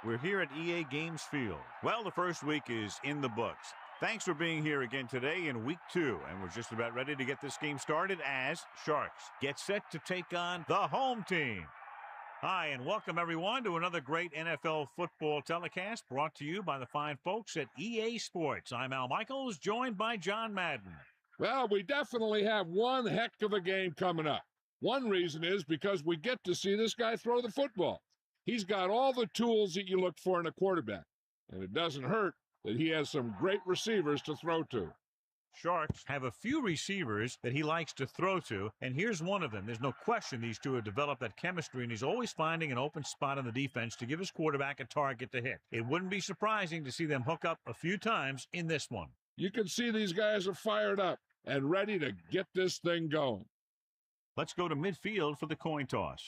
We're here at EA Games Field. Well, the first week is in the books. Thanks for being here again today in week 2, and we're just about ready to get this game started as Sharks get set to take on the home team. Hi, and welcome everyone to another great NFL football telecast brought to you by the fine folks at EA Sports. I'm Al Michaels, joined by John Madden. Well, we definitely have one heck of a game coming up. One reason is because we get to see this guy throw the football. He's got all the tools that you look for in a quarterback, and it doesn't hurt that he has some great receivers to throw to. Sharks have a few receivers that he likes to throw to, and here's one of them. There's no question these two have developed that chemistry, and he's always finding an open spot on the defense to give his quarterback a target to hit. It wouldn't be surprising to see them hook up a few times in this one. You can see these guys are fired up and ready to get this thing going. Let's go to midfield for the coin toss.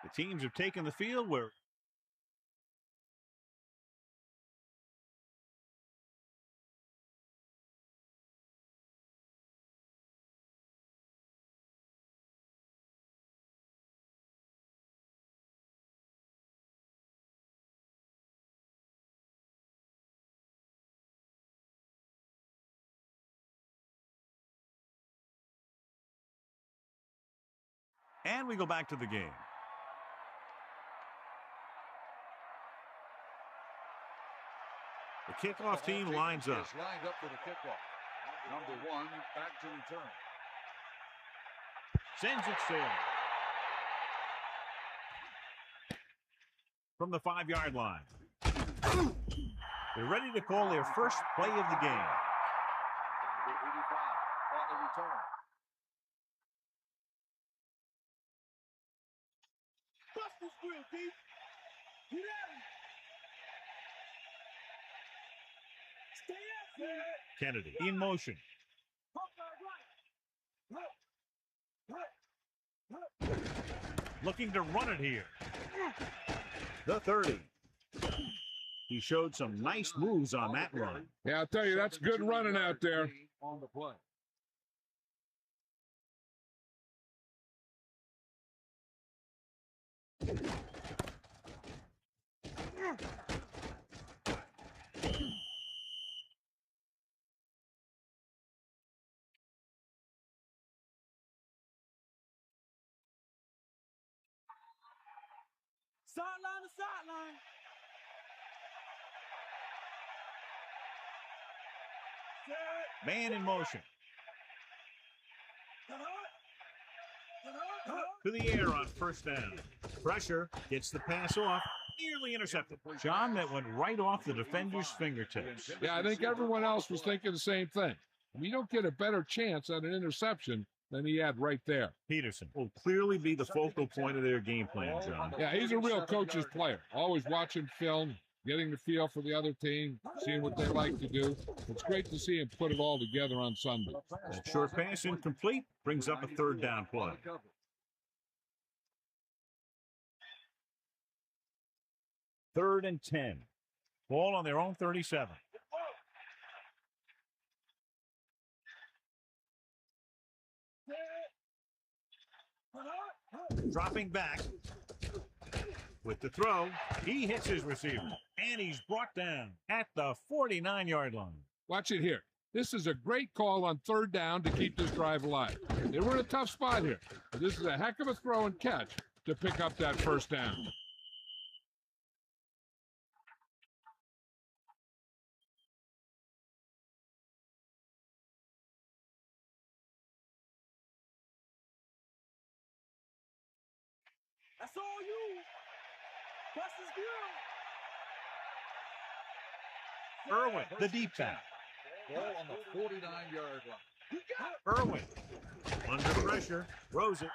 The teams have taken the field where and we go back to the game. The kickoff team lines up. Lined up for the kickoff. Number 1, back to return. Sends it sailing. From the 5-yard line. They're ready to call their first play of the game. Number 85 on the return. Bust this grill, D. Get out. Stay out there. Kennedy in motion. Looking to run it here. The 30. He showed some nice moves on that run. Yeah, I'll tell you, that's good running out there. On the play. Sideline to sideline. Man in motion. To the air on first down. Pressure gets the pass off. Nearly intercepted. John, that went right off the defender's fingertips. Yeah, I think everyone else was thinking the same thing. You don't get a better chance at an interception than he had right there. Peterson will clearly be the focal point of their game plan, John. Yeah, he's a real coach's player. Always watching film, getting the feel for the other team, seeing what they like to do. It's great to see him put it all together on Sunday. That short pass incomplete brings up a third down play. Third and 10. Ball on their own 37. Dropping back with the throw. He hits his receiver, and he's brought down at the 49-yard line. Watch it here. This is a great call on third down to keep this drive alive. They were in a tough spot here, but this is a heck of a throw and catch to pick up that first down. That's all you. Bust his grill. Irwin, the deep back. Ball on the 49-yard line. Irwin, under pressure, throws it.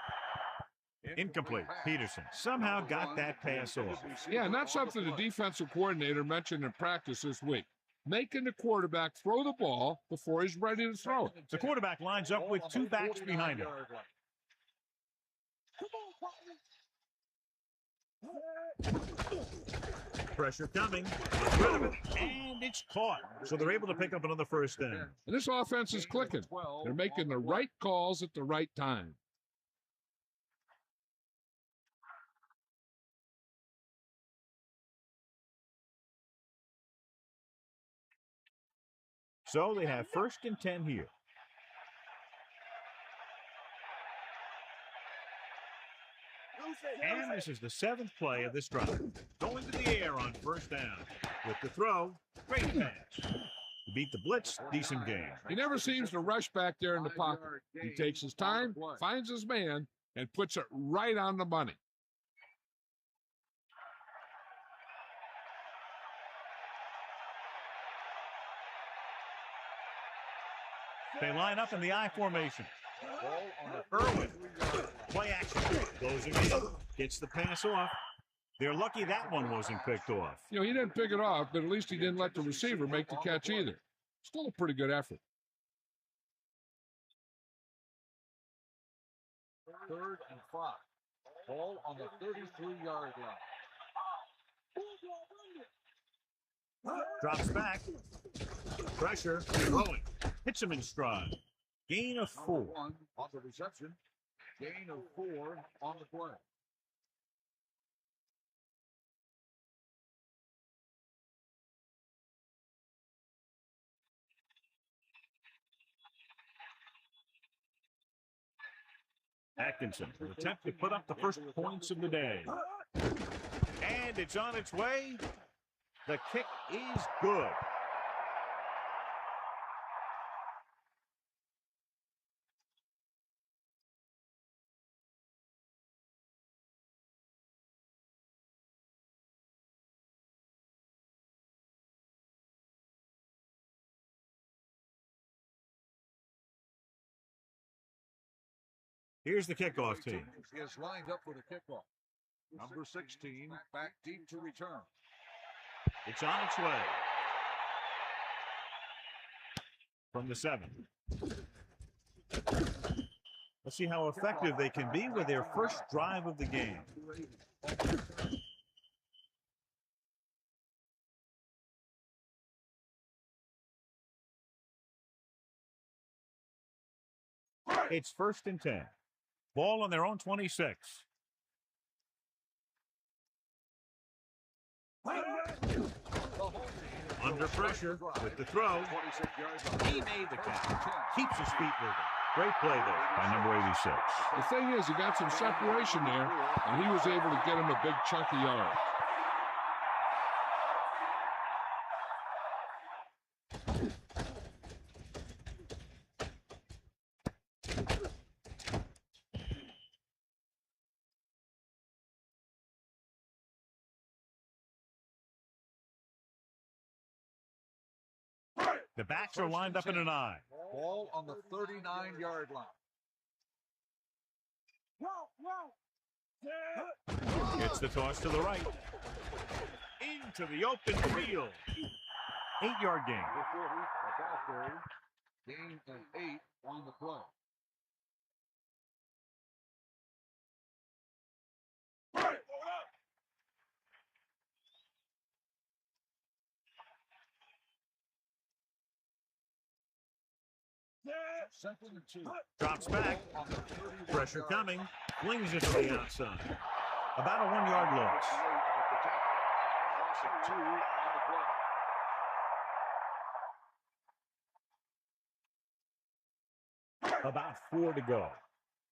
Incomplete. Peterson somehow got that pass off. Yeah, and that's something the defensive coordinator mentioned in practice this week. Making the quarterback throw the ball before he's ready to throw it. The quarterback lines up with two backs behind him. Pressure coming. Gets rid of it, and it's caught. So they're able to pick up another first down. And this offense is clicking. They're making the right calls at the right time. So they have 1st and 10 here. And this is the 7th play of this drive. Going to the air on 1st down. With the throw, great pass. Beat the blitz, decent game. He never seems to rush back there in the pocket. He takes his time, finds his man, and puts it right on the money. They line up in the I formation. Irwin, play action, goes again, gets the pass off. They're lucky that one wasn't picked off. You know, he didn't pick it off, but at least he didn't let the receiver make the catch either. Still a pretty good effort. 3rd and 5. Ball on the 33-yard line. Drops back. Pressure, throwing. Hits him in stride. Gain of 4. 1 on the reception. Gain of 4 on the play. Atkinson will attempt to put up the first points of the day. And it's on its way. The kick is good. Here's the kickoff team. Is lined up for the kickoff. Number 16, back deep to return. It's on its way. From the 7. Let's see how effective they can be with their first drive of the game. It's 1st and 10. Ball on their own 26. Under pressure with the throw. He made the catch. Keeps his feet moving. Great play there by number 86. The thing is, he got some separation there, and he was able to get him a big chunk of yards. The backs are lined up in an I. Ball on the 39-yard line. Gets the toss to the right. Into the open field. 8-yard gain. Gain of 8 on the play. Second and 2. Drops back. Pressure coming. Flings it to the outside. About a 1-yard loss. Loss of 2 on the play. About 4 to go.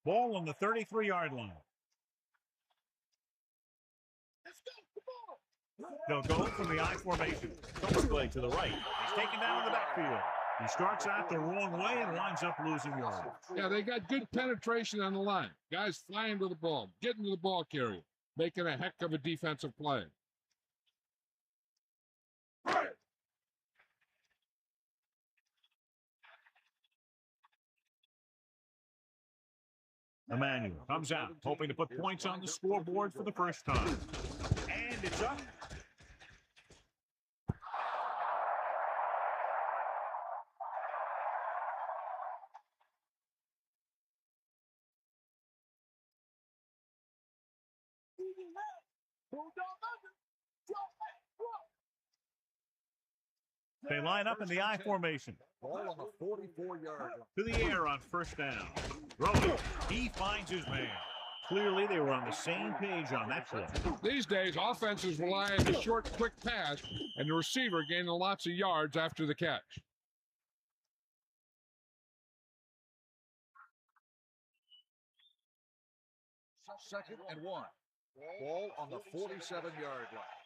Ball on the 33-yard line. They'll go from the I formation. Comes play to the right. He's taken down in the backfield. He starts out the wrong way and winds up losing yards. Yeah, they got good penetration on the line. Guys flying to the ball, getting to the ball carrier, making a heck of a defensive play. Emmanuel comes out, hoping to put points on the scoreboard for the first time. And it's up. They line up in the I formation. Ball on the 44-yard line. To the air on first down. Rolling. He finds his man. Clearly, they were on the same page on that play. These days, offenses rely on the short, quick pass and the receiver gaining lots of yards after the catch. Second and 1. Ball on the 47-yard line.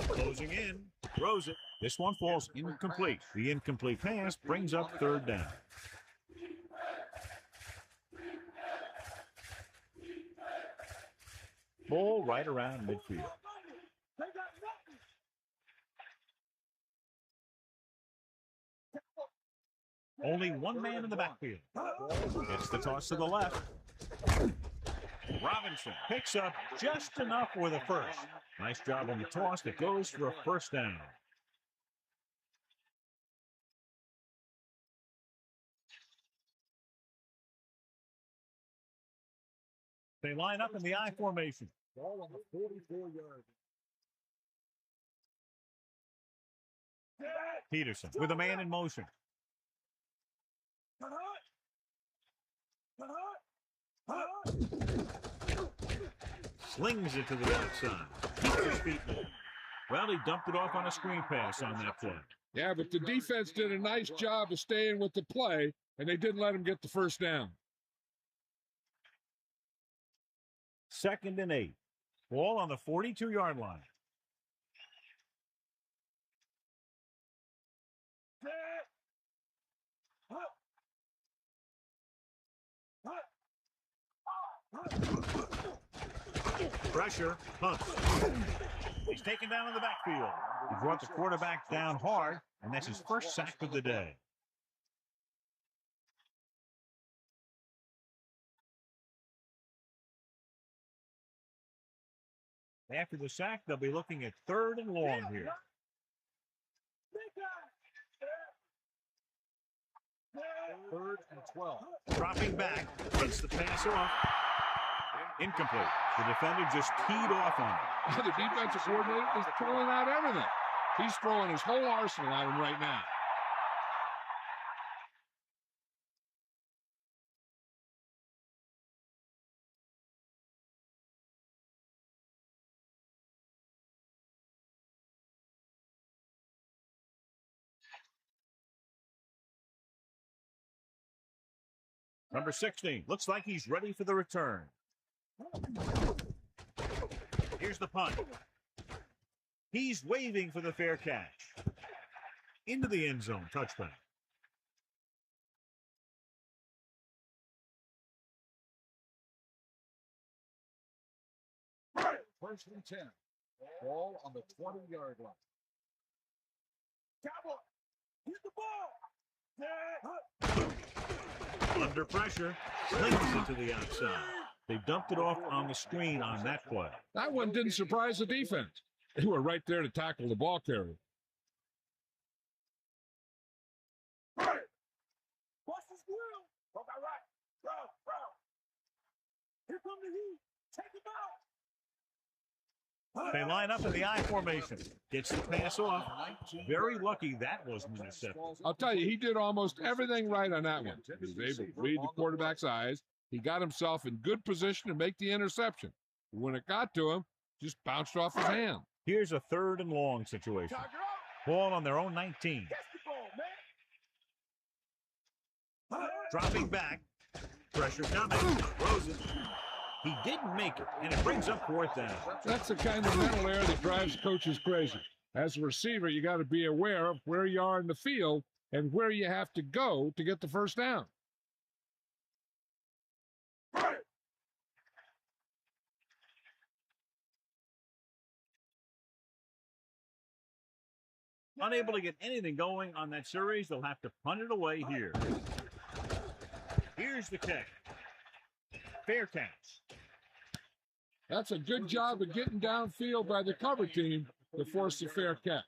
Closing in. Throws it. This one falls incomplete. The incomplete pass brings up third down. Ball right around midfield. Only one man in the backfield. It's the toss to the left. Robinson picks up just enough for the first. Nice job on the toss that goes for a first down. They line up in the I formation. Ball on the 44-yard line. Peterson with a man in motion. Slings it to the outside. Keeps his feet moving. Well, he dumped it off on a screen pass on that play. Yeah, but the defense did a nice job of staying with the play, and they didn't let him get the first down. 2nd and 8. Ball on the 42-yard line. Pressure, punts. He's taken down in the backfield. He brought the quarterback down hard, and that's his first sack of the day. After the sack, they'll be looking at 3rd and long here. Third and 12. Dropping back, gets the pass off. Incomplete. The defender just teed off on it. The defensive coordinator is pulling out everything. He's throwing his whole arsenal at him right now. Number 16. Looks like he's ready for the return. Here's the punt. He's waving for the fair catch. Into the end zone. Touchdown. First and 10. Ball on the 20-yard line. Here's the ball. Under pressure, slings it to the outside. They dumped it off on the screen on that play. That one didn't surprise the defense. They were right there to tackle the ball carrier. Watch this wheel. All right. Bro. Here come the heat. Take him out. They line up in the I formation. Gets the pass off. Very lucky that wasn't intercepted. I'll tell you, he did almost everything right on that one. He was able to read the quarterback's eyes. He got himself in good position to make the interception. When it got to him, just bounced off his hand. Here's a 3rd and long situation. Ball on their own 19. Dropping back. Pressure coming. Throws it. He didn't make it, and it brings up 4th down. That's the kind of mental error that drives coaches crazy. As a receiver, you got to be aware of where you are in the field and where you have to go to get the first down. Unable to get anything going on that series, they'll have to punt it away here. Here's the kick. Fair catch. That's a good job of getting downfield by the cover team to force the fair catch.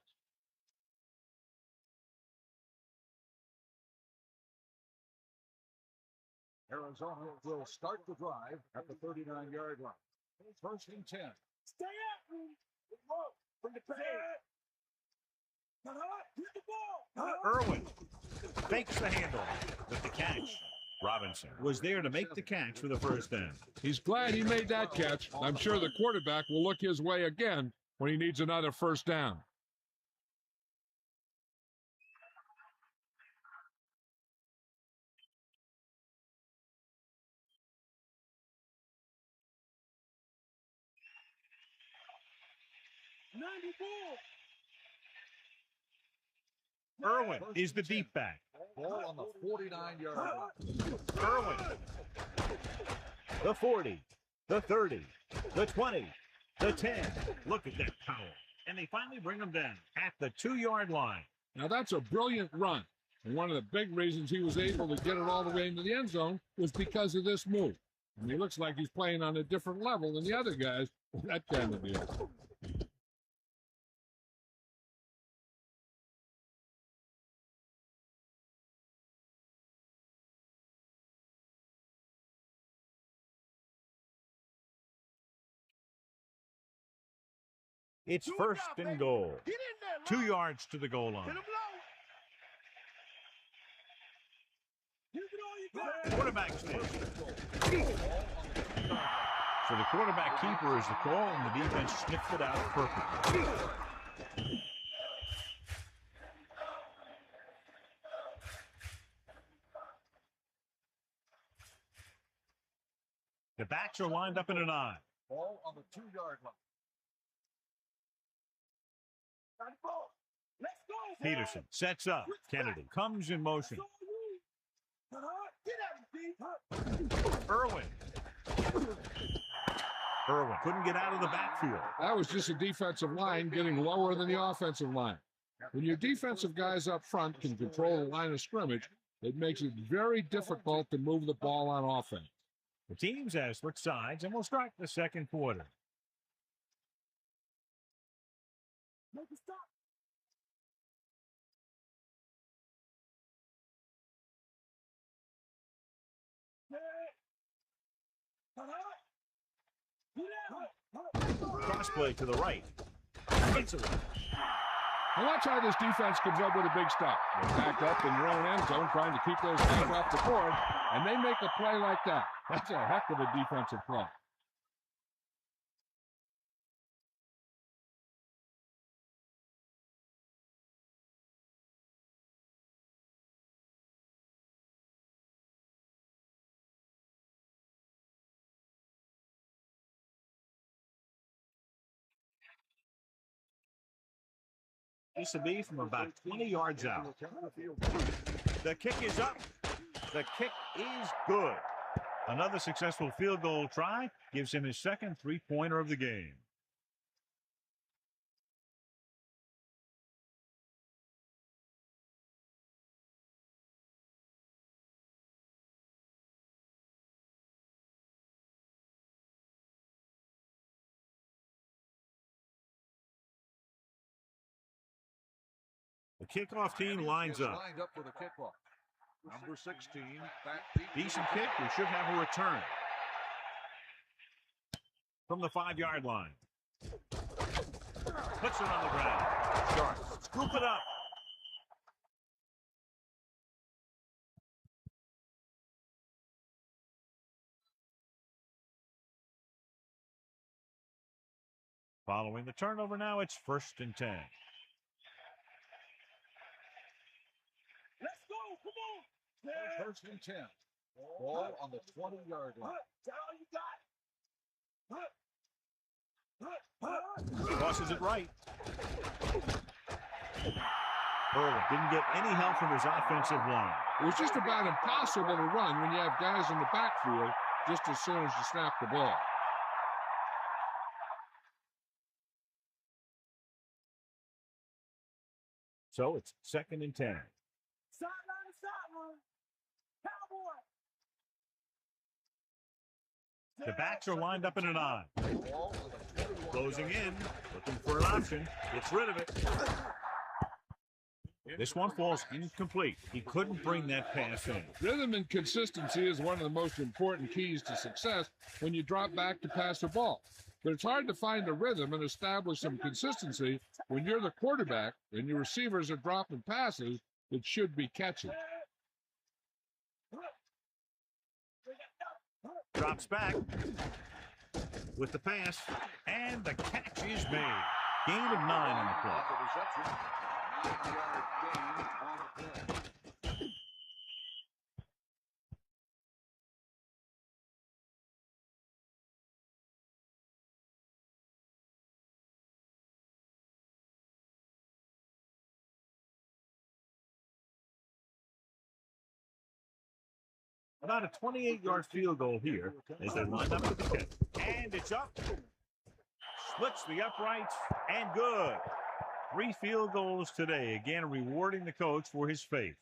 Arizona will start the drive at the 39-yard line. First and 10. Stay after him. Bring it back. Hit the ball. Irwin fakes the handle with the catch. Robinson was there to make the catch for the first down. He's glad he made that catch. I'm sure the quarterback will look his way again when he needs another first down. Irwin is the deep back. Ball on the 49-yard line. Irwin. The 40, the 30, the 20, the 10. Look at that power. And they finally bring him down at the 2-yard line. Now that's a brilliant run. And one of the big reasons he was able to get it all the way into the end zone was because of this move. And he looks like he's playing on a different level than the other guys. That kind of deal. It's first and goal. 2 yards to the goal line. Quarterback sneak. So the quarterback keeper is the call, and the defense sniffed it out perfectly. The backs are lined up in an eye. Ball on the 2-yard line. Let's go. Peterson sets up. Kennedy comes in motion. Irwin. Irwin couldn't get out of the backfield. That was just a defensive line getting lower than the offensive line. When your defensive guys up front can control the line of scrimmage, it makes it very difficult to move the ball on offense. The teams have switched sides, and we'll start the second quarter. Make it stop. Crossplay to the right. Gets away. And watch how this defense comes up with a big stop. They back up in their own end zone trying to keep those guys off the board, and they make a play like that. That's a heck of a defensive play. Used to be from about 20 yards out. The kick is up. The kick is good. Another successful field goal try gives him his second three-pointer of the game. The kickoff team lines up. Lined up for the kickoff. Number 16, back deep. Decent kick. We should have a return. From the 5-yard line. Puts it on the ground. Sharks scoop it up. Following the turnover now, it's 1st and 10. Let's go. Come on. First and 10. Ball on the 20-yard line. Down you got. Crosses it right. Irwin didn't get any help from his offensive line. It was just about impossible to run when you have guys in the backfield just as soon as you snap the ball. So it's 2nd and 10. Sideline to sideline. Cowboy. The backs are lined up in an I. Closing in, looking for an option. Gets rid of it. This one falls incomplete. He couldn't bring that pass in. Rhythm and consistency is one of the most important keys to success when you drop back to pass the ball. But it's hard to find a rhythm and establish some consistency when you're the quarterback and your receivers are dropping passes that should be catching. Drops back with the pass, and the catch is made. Gain of 9 on the play. About a 28-yard field goal here as they line up to the kick. And it's up. Splits the uprights, and good. 3 field goals today, again rewarding the coach for his faith.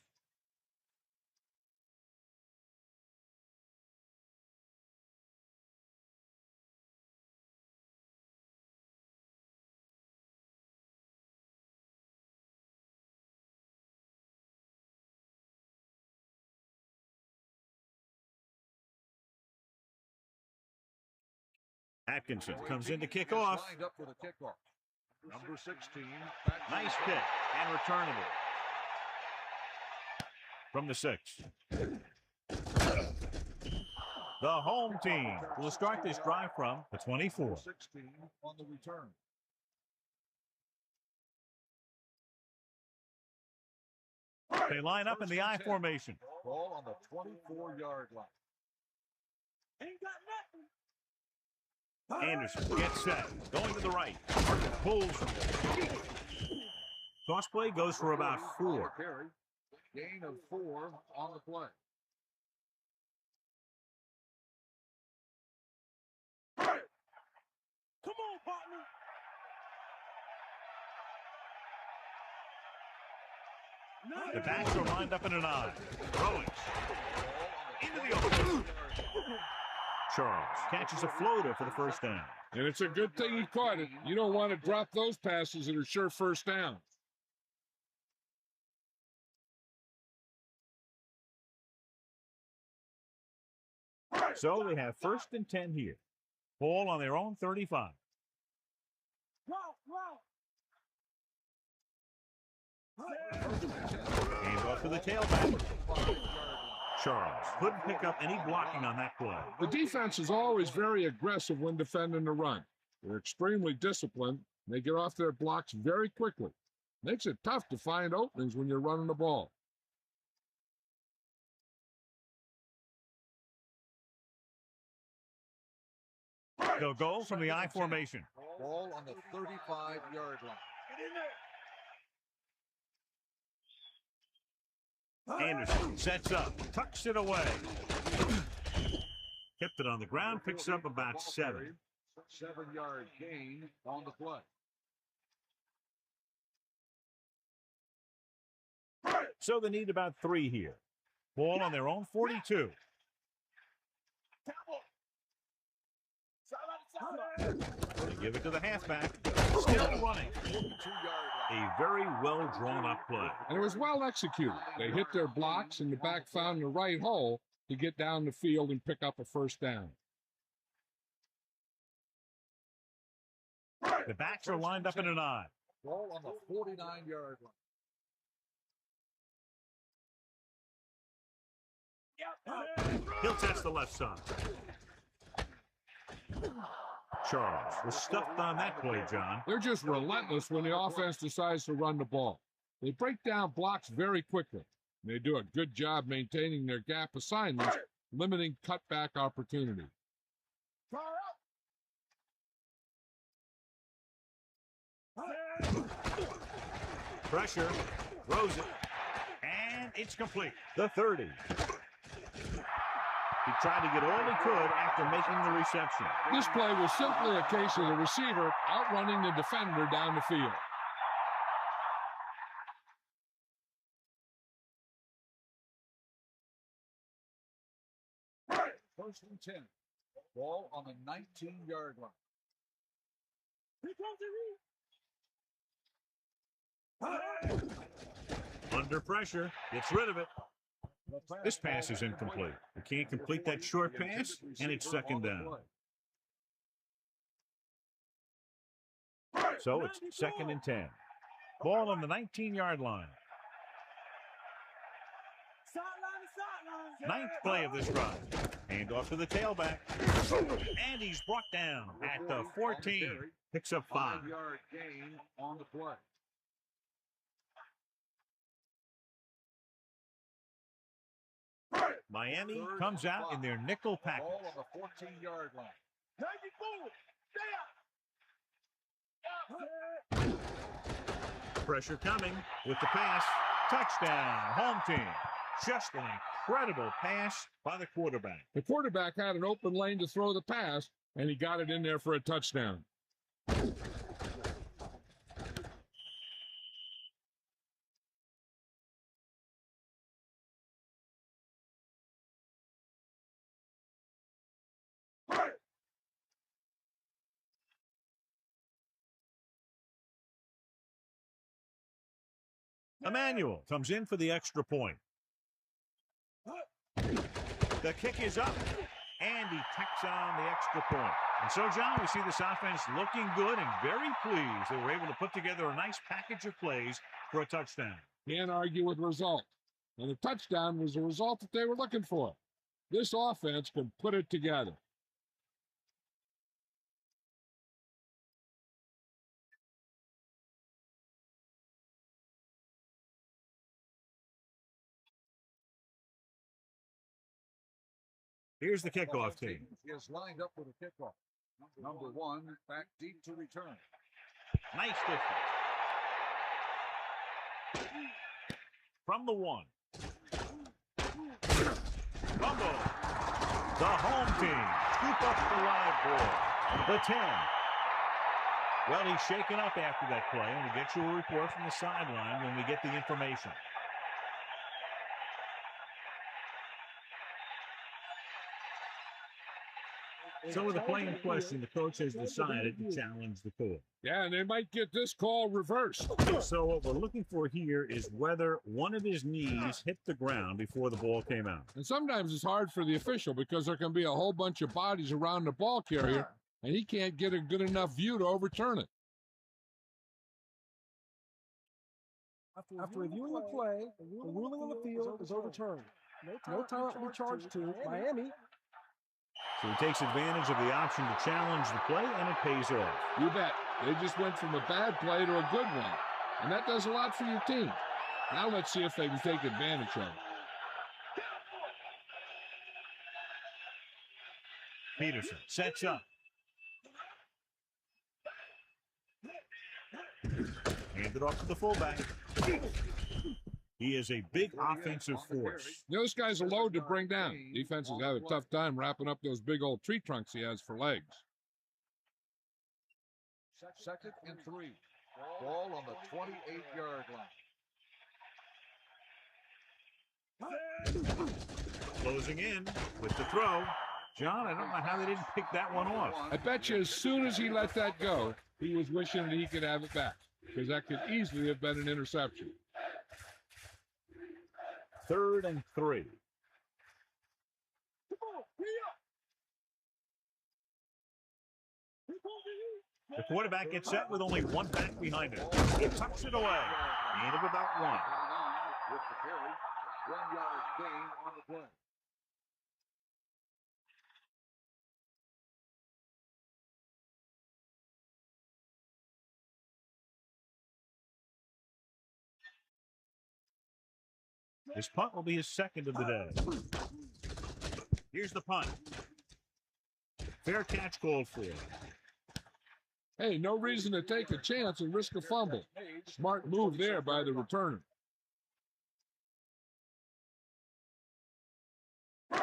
Atkinson comes in to kick off. Lined up for the kickoff. Number 16. Nice kick and returnable. From the 6. The home team will start this drive from the 24. 16 on the return. They line up in the I formation. Ball on the 24-yard line. Ain't got nothing. Anderson gets set. Going to the right. Pulls. Toss play goes for about 4. Carry. Gain of 4 on the play. Come on, partner. The backs are lined up in an I. Throwing. Into the open. Charles catches a floater for the first down. And it's a good thing he caught it. You don't want to drop those passes that are sure first down. So they have 1st and 10 here. Ball on their own 35. Hands off to the tailback. Charles couldn't pick up any blocking on that play. The defense is always very aggressive when defending the run. They're extremely disciplined. And they get off their blocks very quickly. Makes it tough to find openings when you're running the ball. They'll go from the I formation. Ball on the 35-yard line. Anderson sets up, tucks it away. Kept it on the ground, picks up about 7. 7-yard gain on the play. So they need about 3 here. Ball on their own 42. They give it to the halfback. Still running. A very well drawn up play. And it was well executed. They hit their blocks and the back found the right hole to get down the field and pick up a first down. The backs are lined up in an I. Ball on the 49-yard line. He'll test the left side. Charles was stuffed on that play, John. They're just relentless when the offense decides to run the ball. They break down blocks very quickly. They do a good job maintaining their gap assignments, limiting cutback opportunity. Pressure, throws it, and it's complete. The 30. He tried to get all he could after making the reception. This play was simply a case of the receiver outrunning the defender down the field. First and 10. Ball on the 19-yard line. Under pressure, gets rid of it. This pass is incomplete. He can't complete that short pass, and it's second down. So it's second and 10. Ball on the 19-yard line. Ninth play of this drive. Hand off to the tailback. And he's brought down at the 14. Picks up 5. 5-yard gain on the play. Miami comes out in their nickel package. Ball on the 14-yard line. 94. Pressure coming with the pass. Touchdown, home team. Just an incredible pass by the quarterback. The quarterback had an open lane to throw the pass, and he got it in there for a touchdown. Emmanuel comes in for the extra point. The kick is up, and he tacks on the extra point. And so, John, we see this offense looking good and very pleased. They were able to put together a nice package of plays for a touchdown. Can't argue with the result. And the touchdown was the result that they were looking for. This offense can put it together. Here's the kickoff team. Is lined up with a kickoff. Number 1 back deep to return. Nice distance. From the 1. Fumble. The home team scoop up the live ball. The 10. Well, he's shaken up after that play, and we'll get you a report from the sideline when we get the information. So with the play in question, the coach has decided to challenge the call. Yeah, and they might get this call reversed. So what we're looking for here is whether one of his knees hit the ground before the ball came out. And sometimes it's hard for the official because there can be a whole bunch of bodies around the ball carrier, and he can't get a good enough view to overturn it. After reviewing the play, the ruling on the field is overturned. No time to be charged to Miami. So he takes advantage of the option to challenge the play, and it pays off. You bet. They just went from a bad play to a good one. And that does a lot for your team. Now let's see if they can take advantage of it. Peterson sets up. Handed off to the fullback. He is a big offensive force. Those guys are loaded to bring down. Defenses have a tough time wrapping up those big old tree trunks he has for legs. Second and 3. Ball on the 28-yard line. Closing in with the throw. John, I don't know how they didn't pick that one off. I bet you as soon as he let that go, he was wishing that he could have it back, because that could easily have been an interception. 3rd and 3. The quarterback gets set with only one back behind him. He tucks it away. Gain of about 1. With the carry, 1-yard gain on the play. This punt will be his second of the day. Here's the punt. Fair catch called for. Hey, no reason to take a chance and risk a fumble. Smart move there by the returner.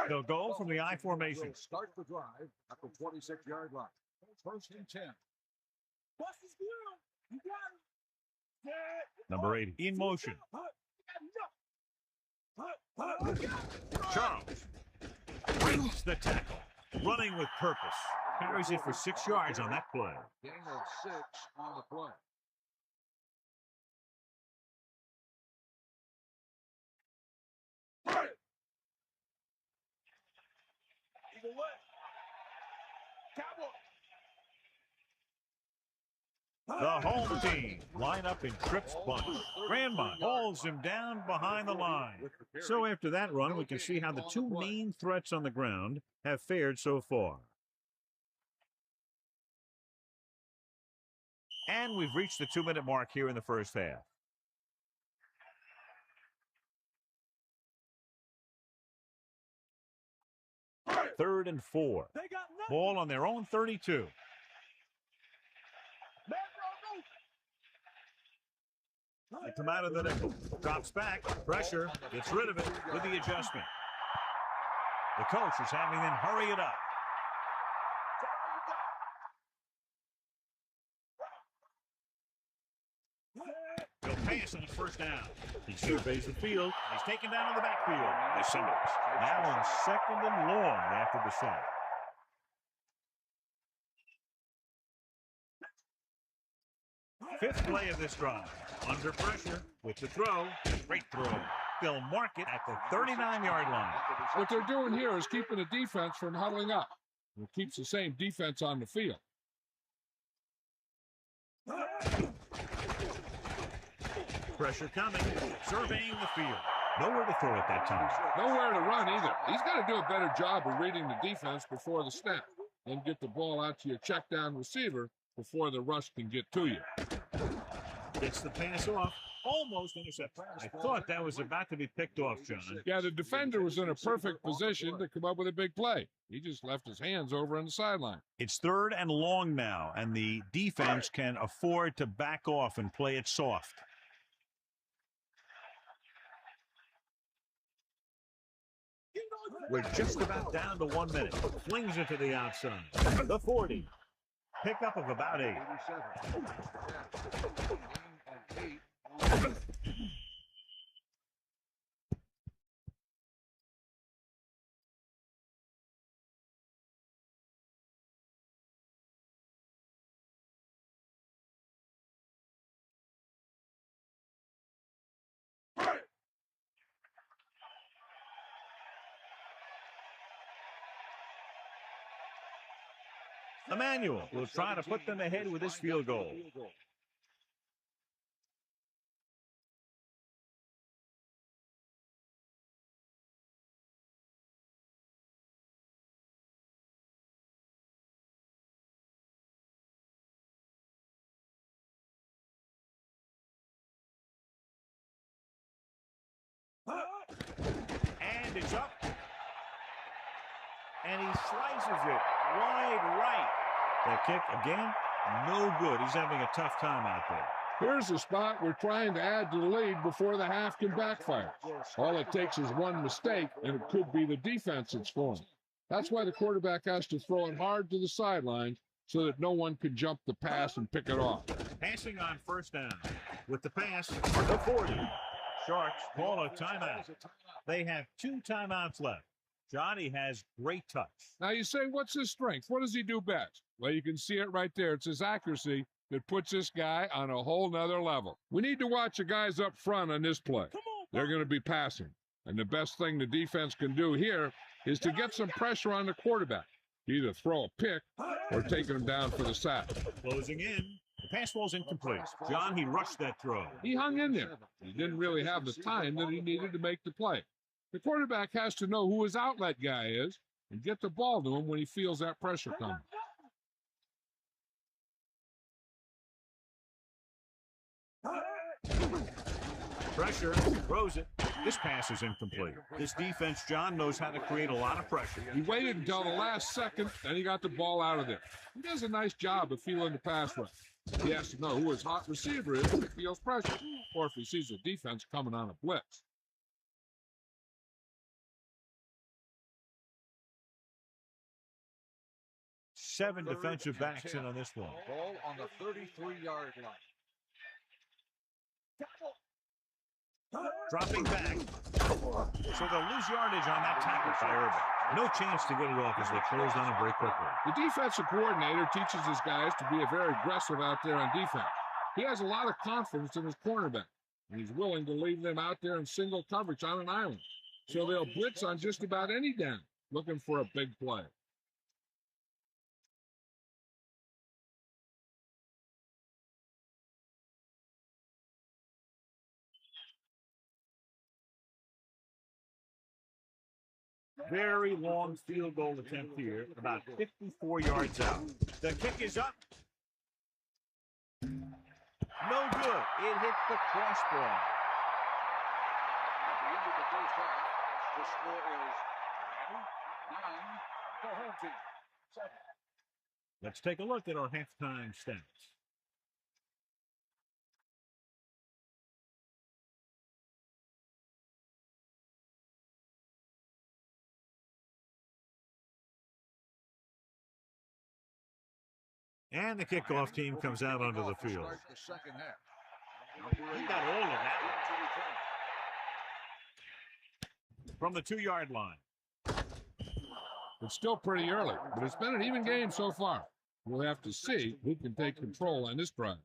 They'll go from the I formation. Start the drive at the 26-yard line. First and 10. Number 80 in motion. Charles. breaks the tackle. Running with purpose. Carries it for 6 yards on that play. Gain of 6 on the play. Either way. Cowboy. The home team line up in trips bunch. Grandma hauls him down behind the line. So after that run, we can see how the two main threats on the ground have fared so far. And we've reached the 2-minute mark here in the first half. Third and 4. Ball on their own 32. They come out of the nickel. Drops back. Pressure. Gets rid of it with the adjustment. The coach is having them hurry it up. He'll pass on his first down. He surveys the field. He's taken down in the backfield. The Simmons. Now in 2nd and long after the sack. Fifth play of this drive. Under pressure with the throw. Great throw. They'll mark it at the 39-yard line. What they're doing here is keeping the defense from huddling up. It keeps the same defense on the field. Pressure coming. Surveying the field. Nowhere to throw at that time. Nowhere to run either. He's got to do a better job of reading the defense before the snap. Then get the ball out to your check down receiver before the rush can get to you. Gets the pass off. Almost intercepted. I thought that was about to be picked off, John. Yeah, the defender was in a perfect position to come up with a big play. He just left his hands over on the sideline. It's 3rd and long now, and the defense can afford to back off and play it soft. We're just about down to 1 minute. Flings it to the outside. The 40. Pickup of about 8. Emmanuel will try to put them ahead with his field goal. And it's up. And he slices it wide right. The kick, again, no good. He's having a tough time out there. Here's a spot we're trying to add to the lead before the half can backfire. All it takes is one mistake, and it could be the defense that's scoring. That's why the quarterback has to throw it hard to the sideline so that no one can jump the pass and pick it off. Passing on first down. With the pass, the 40. Sharks call a timeout. They have 2 timeouts left. Johnny has great touch. Now you say, what's his strength? What does he do best? Well, you can see it right there. It's his accuracy that puts this guy on a whole nother level. We need to watch the guys up front on this play. They're going to be passing. And the best thing the defense can do here is to get some pressure on the quarterback. Either throw a pick or taking him down for the sack. Closing in. The pass ball's incomplete. John, he rushed that throw. He hung in there. He didn't really have the time that he needed to make the play. The quarterback has to know who his outlet guy is and get the ball to him when he feels that pressure coming. Pressure, throws it. This pass is incomplete. This defense, John, knows how to create a lot of pressure. He waited until the last second, then he got the ball out of there. He does a nice job of feeling the pass rush. He has to know who his hot receiver is if he feels pressure, or if he sees the defense coming on a blitz. Seven defensive backs in on this one. Ball on the 33-yard line. Dropping back. So they'll lose yardage on that tackle by Urban. No chance to get it off as they closed on him very quickly. The defensive coordinator teaches his guys to be very aggressive out there on defense. He has a lot of confidence in his cornerback, and he's willing to leave them out there in single coverage on an island. So they'll blitz on just about any down, looking for a big play. Very long field goal attempt here, about 54 yards out. The kick is up. No good. It hit the crossbar. At the end of the first half, the score is 9 for home team. 7. Let's take a look at our halftime stats. And the kickoff team comes out onto the field. The second half. He got all of that from the 2-yard line. It's still pretty early, but it's been an even game so far. We'll have to see who can take control on this drive.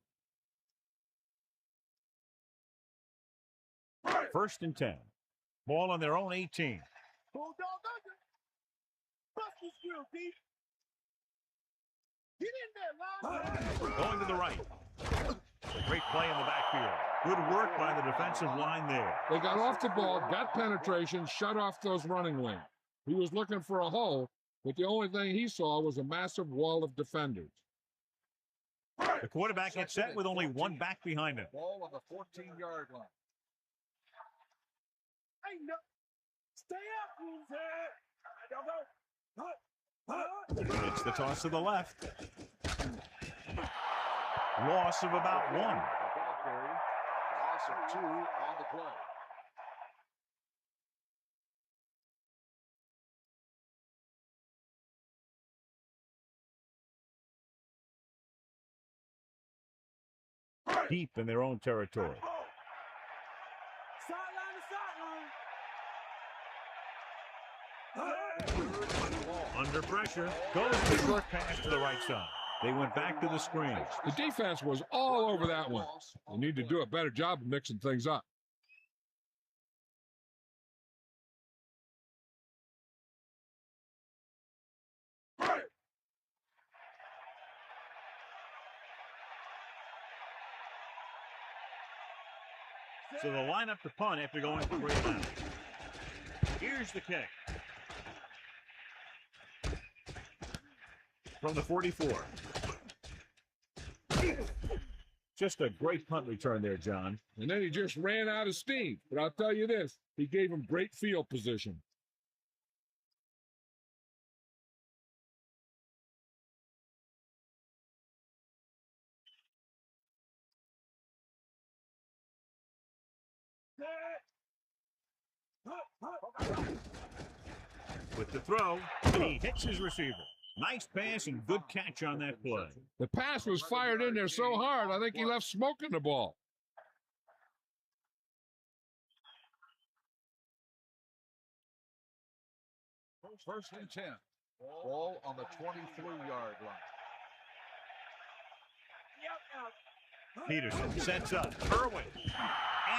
1st and 10. Ball on their own 18. Bulldog under. Bust this drill, Pete. Get in there, Lon. Going to the right. Great play in the backfield. Good work by the defensive line there. They got off the ball, got penetration, shut off those running lanes. He was looking for a hole, but the only thing he saw was a massive wall of defenders. The quarterback gets set with only one back behind him. Ball on the 14-yard line. Ain't no. Stay up, It's the toss to the left. Loss of about 1. Loss of 2 on the play. Deep in their own territory. Under pressure, goes the short pass to the right side. They went back to the screen. The defense was all over that one. They need to do a better job of mixing things up. So they'll line up to punt after going for 3 and out. Here's the kick. From the 44. Just a great punt return there, John. And then he just ran out of steam. But I'll tell you this, he gave him great field position. With the throw, he hits his receiver. Nice pass and good catch on that play. The pass was fired in there so hard, I think he left smoke in the ball. First and 10. Ball on the 23-yard line. Peterson sets up. Irwin.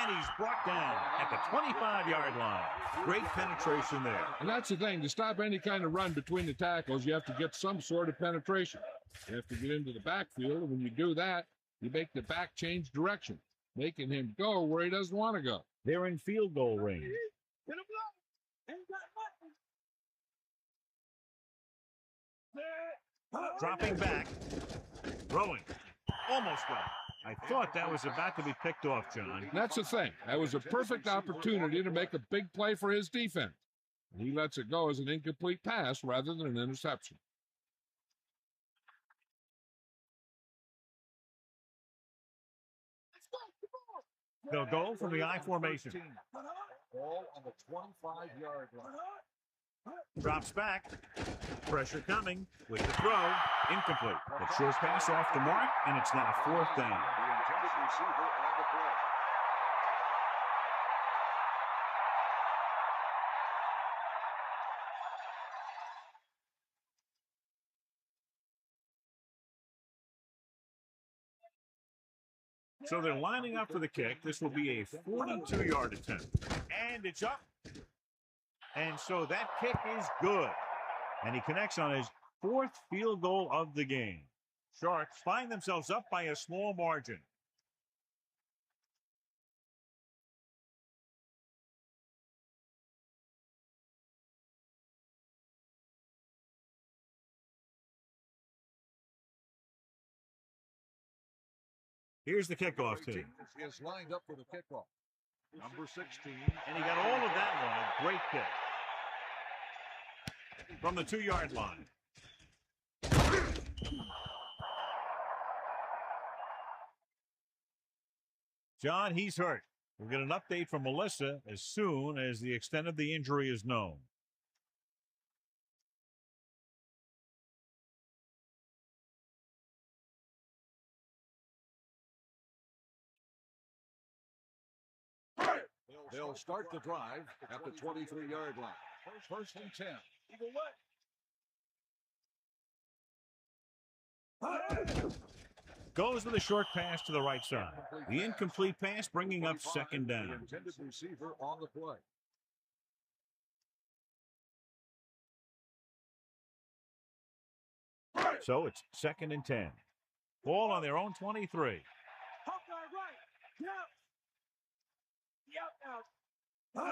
And he's brought down at the 25-yard line. Great penetration there. And that's the thing. To stop any kind of run between the tackles, you have to get some sort of penetration. You have to get into the backfield, and when you do that, you make the back change direction, making him go where he doesn't want to go. They're in field goal range. Dropping back. Throwing. Almost got it. I thought that was about to be picked off, John. That's the thing. That was a perfect opportunity to make a big play for his defense. He lets it go as an incomplete pass rather than an interception. They'll go from the I formation. Ball on the 25-yard line. Drops back. Pressure coming with the throw. Incomplete. The short pass off the mark, and it's now 4th down. The intended receiver on the play. So they're lining up for the kick. This will be a 42-yard attempt. And it's up. And so that kick is good. And he connects on his fourth field goal of the game. Sharks find themselves up by a small margin. Here's the kickoff team. Is lined up for the kickoff. Number 16. And he got all of that one. A great kick. From the 2-yard line. John, he's hurt. We'll get an update from Melissa as soon as the extent of the injury is known. They'll start the drive at the 23-yard line. First and 10. Goes with a short pass to the right side. The incomplete pass bringing up second down. The intended receiver on the play. So it's second and 10. Ball on their own 23.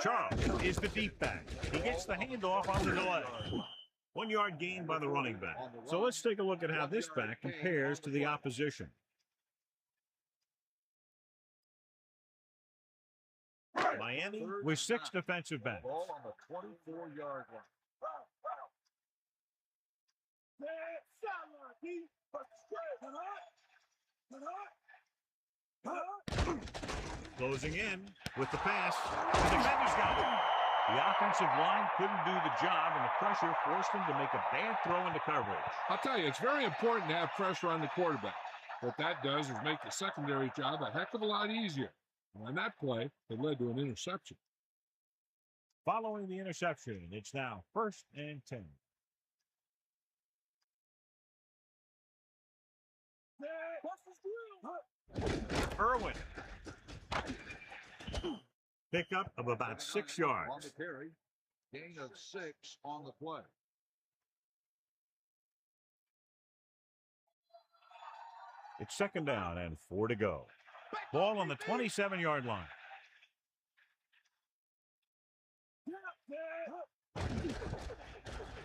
Charles is the deep back. He gets the handoff on the delay. 1-yard gain by the running back. So let's take a look at how this back compares to the opposition. Miami with 6 defensive backs. Ball on the 24-yard line. Closing in with the pass. The defender's got it. The offensive line couldn't do the job, and the pressure forced him to make a bad throw into coverage. I'll tell you, it's very important to have pressure on the quarterback. What that does is make the secondary job a heck of a lot easier. And on that play, it led to an interception. Following the interception, it's now first and 10. Irwin. Pickup of about 6 On yards. the carry. Gain of 6 on the play. It's second down and 4 to go. Ball on the 27-yard line.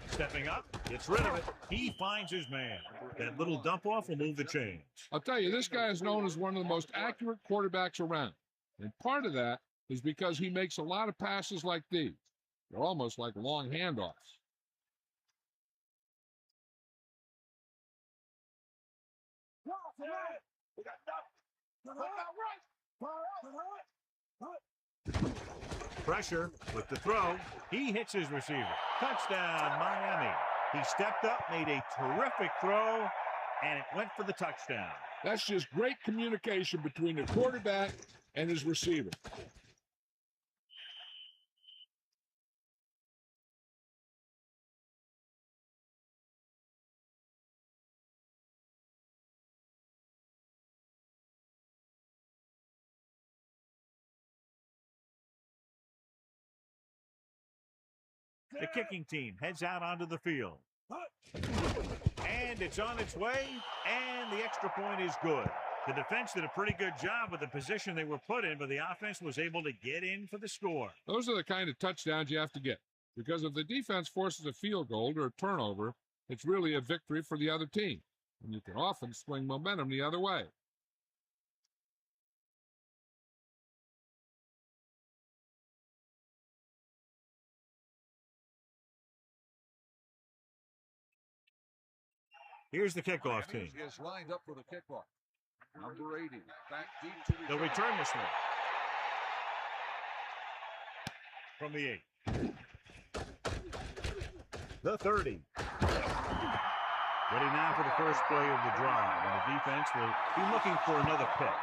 Stepping up, gets rid of it. He finds his man. That little dump off will move the chains. I'll tell you, this guy is known as one of the most accurate quarterbacks around. And part of that is because he makes a lot of passes like these. They're almost like long handoffs. Pressure with the throw. He hits his receiver. Touchdown, Miami. He stepped up, made a terrific throw, and it went for the touchdown. That's just great communication between the quarterback and his receiver. The kicking team heads out onto the field. And it's on its way, and the extra point is good. The defense did a pretty good job with the position they were put in, but the offense was able to get in for the score. Those are the kind of touchdowns you have to get. Because if the defense forces a field goal or a turnover, it's really a victory for the other team. And you can often swing momentum the other way. Here's the kickoff team. Is lined up for the kickoff. Number 80. Back deep to the They'll return this one. From the 8. The 30. Ready now for the first play of the drive, and the defense will be looking for another pick.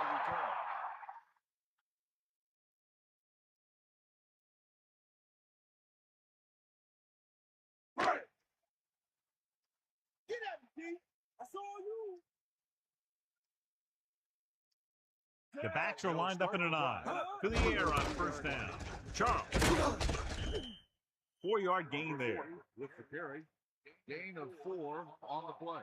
I saw you. The backs are lined up in an I. To the air on first down. Charles. 4-yard gain there. With the carry. Gain of 4 on the play.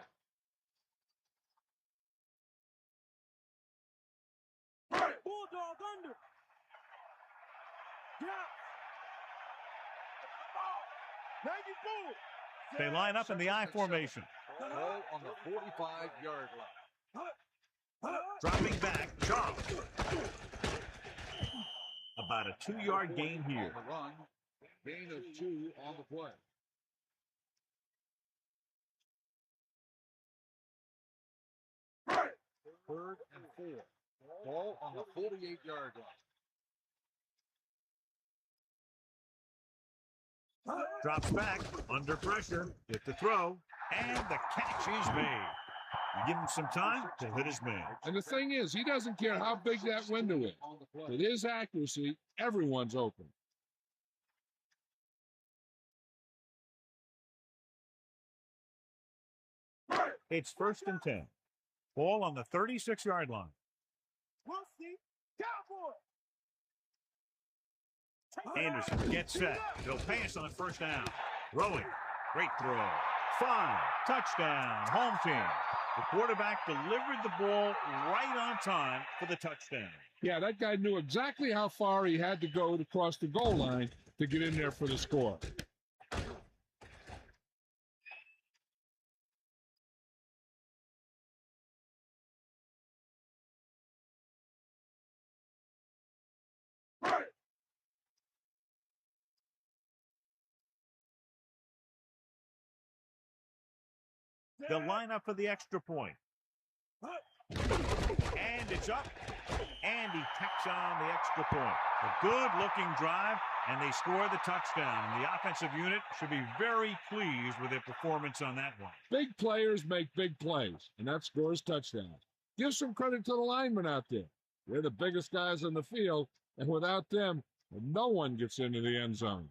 Bulldog under. Yeah. Maggie Bull. They line up in the I formation. Ball on the 45-yard line. Dropping back, Charles. About a 2-yard gain here. On the run. Gain of 2 on the play. Third and 4. Ball on the 48-yard line. Drops back, under pressure, with the throw, and the catch is made. You give him some time to hit his man. And the thing is, he doesn't care how big that window is. With his accuracy, everyone's open. It's first and 10. Ball on the 36-yard line. We'll see. Cowboy. Anderson gets set. He'll pass on first down. Throwing. Great throw. 5. Touchdown. Home team. The quarterback delivered the ball right on time for the touchdown. Yeah, that guy knew exactly how far he had to go to cross the goal line to get in there for the score. They'll line up for the extra point. And it's up. And he tacks on the extra point. A good-looking drive, and they score the touchdown. And the offensive unit should be very pleased with their performance on that one. Big players make big plays, and that scores touchdowns. Give some credit to the linemen out there. They're the biggest guys on the field, and without them, no one gets into the end zone.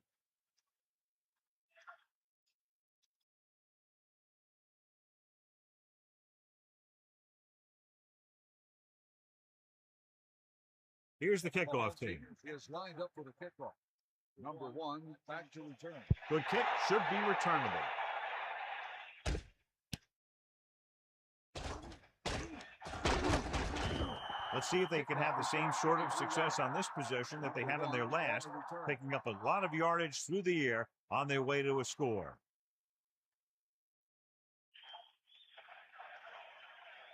Here's the kickoff team. Is lined up for the kickoff. Number 1, back to return. Good kick, should be returnable. Let's see if they can have the same sort of success on this possession that they had on their last, picking up a lot of yardage through the air on their way to a score.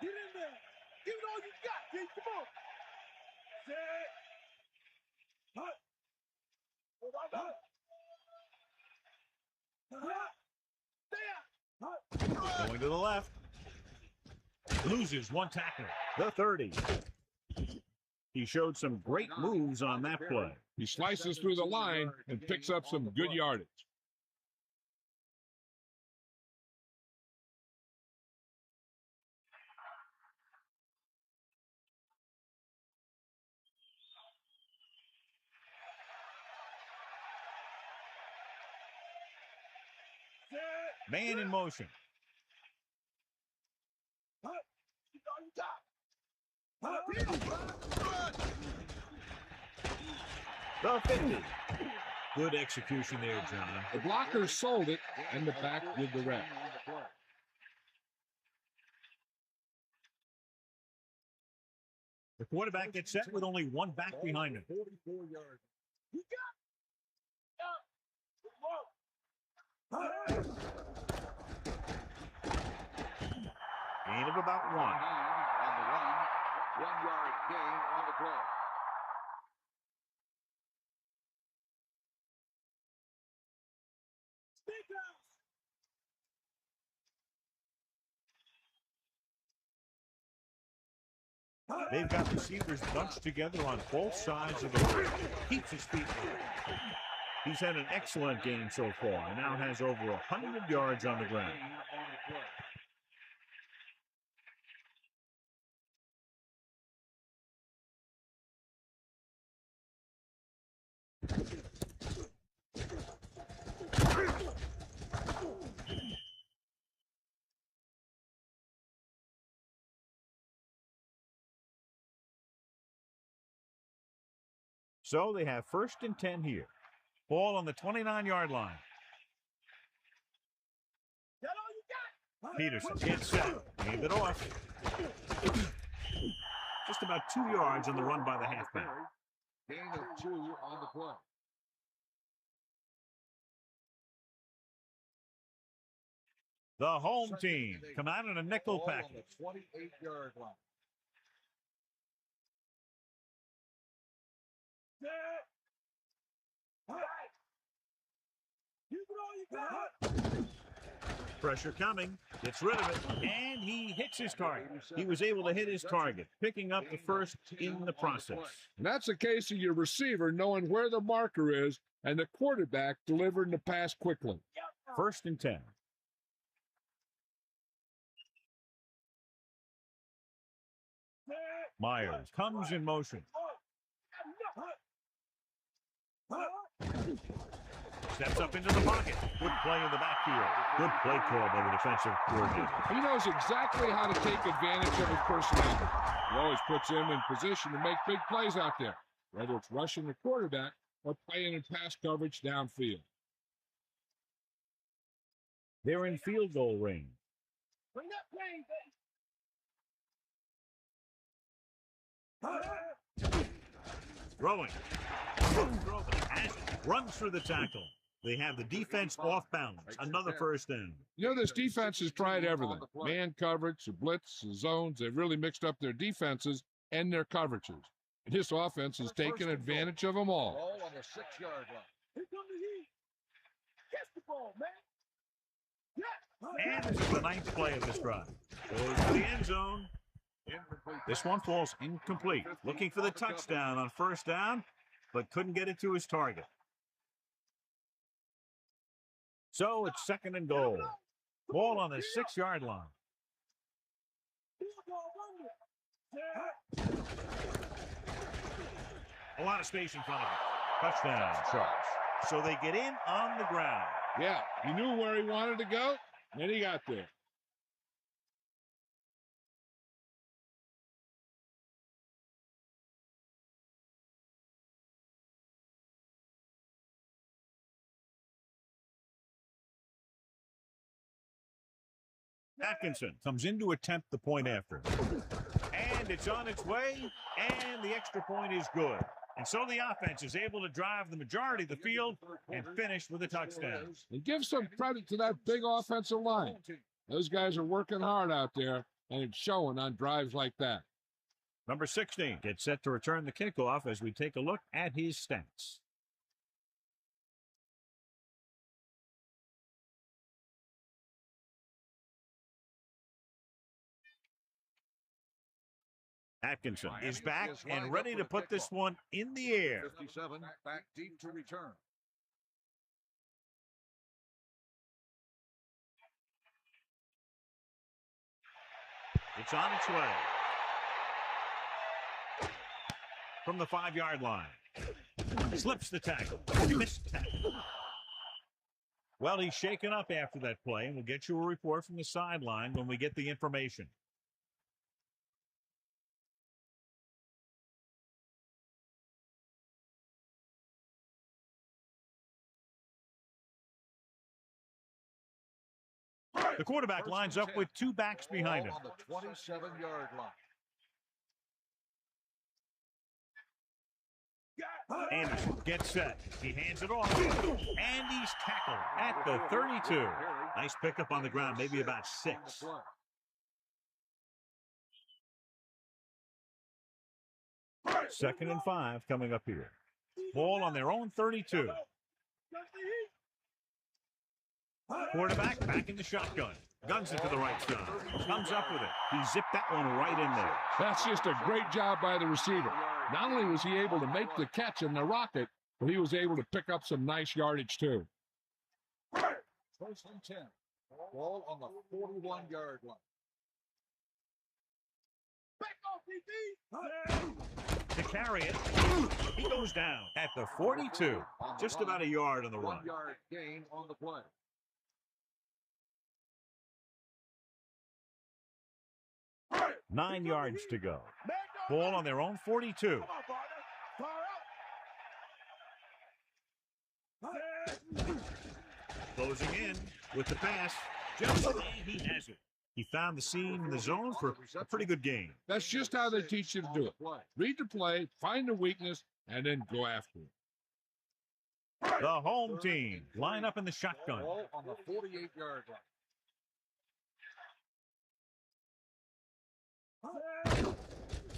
Get in there. Give it all you got, kid. Come on. Going to the left. Loses one tackler. The 30. He showed some great moves on that play. He slices through the line and picks up some good yardage. Man in motion. The 50. Good execution there, John. The blocker sold it, and the back did the rest. The quarterback gets set with only one back behind him. 44 yards. Gain of about 1. On the run, 1-yard gain on the play. They've got receivers bunched together on both sides of the field. Keeps his feet moving. He's had an excellent game so far and now has over 100 yards on the ground. So they have 1st and 10 here. Ball on the 29-yard line. Peterson gets set. Hand it off. Just about 2 yards on the run by the halfback. Gain of 2 on the play. The home team come out in a nickel package. On the 28-yard line. Pressure coming, gets rid of it, and he hits his target. He was able to hit his target, picking up the first in the process. And that's a case of your receiver knowing where the marker is and the quarterback delivering the pass quickly. 1st and 10. Myers comes in motion. Steps up into the pocket. Good play in the backfield. Good play call by the defensive coordinator. He knows exactly how to take advantage of his personnel. He always puts him in position to make big plays out there, whether it's rushing the quarterback or playing in pass coverage downfield. They're in field goal range. Bring that plane, Throwing. Runs through the tackle. They have the defense off balance. Another 1st down. You know, this defense has tried everything. Man coverage, the blitz, the zones. They've really mixed up their defenses and their coverages. And this offense has taken advantage of them all. Ball on the 6-yard line. Here come the heat. Catch the ball, man. And this is the 9th play of this drive. Goes to the end zone. This one falls incomplete. Looking for the touchdown on 1st down, but couldn't get it to his target. So it's 2nd and goal. Ball on the 6-yard line. A lot of space in front of him. Touchdown, Sharks. So they get in on the ground. Yeah, he knew where he wanted to go, and he got there. Atkinson comes in to attempt the point after. And it's on its way, and the extra point is good. And so the offense is able to drive the majority of the field and finish with a touchdown. And give some credit to that big offensive line. Those guys are working hard out there, and it's showing on drives like that. Number 16 gets set to return the kickoff as we take a look at his stats. Atkinson is back and ready to put this one in the air. 57 back deep to return. It's on its way. From the 5-yard line. Slips the tackle. Missed tackle. Well, he's shaken up after that play, and we'll get you a report from the sideline when we get the information. The quarterback lines up with 2 backs behind him. On the 27-yard line. Anderson gets set. He hands it off. And he's tackled at the 32. Nice pickup on the ground, maybe about 6. 2nd and 5 coming up here. Ball on their own 32. Quarterback back in the shotgun. Guns it to the right side. Comes up with it. He zipped that one right in there. That's just a great job by the receiver. Not only was he able to make the catch in the rocket, but he was able to pick up some nice yardage too. 1st and 10. Ball on the 41-yard line. To carry it, he goes down at the 42. Just about a yard on the run. 1-yard gain on the play. Nine yards to go. Ball on their own 42. Closing in with the pass. Just and he has it. He found the seam in the zone for a pretty good game. That's just how they teach you to do it. Read the play, find the weakness, and then go after it. The home team line up in the shotgun. Ball on the 48-yard line.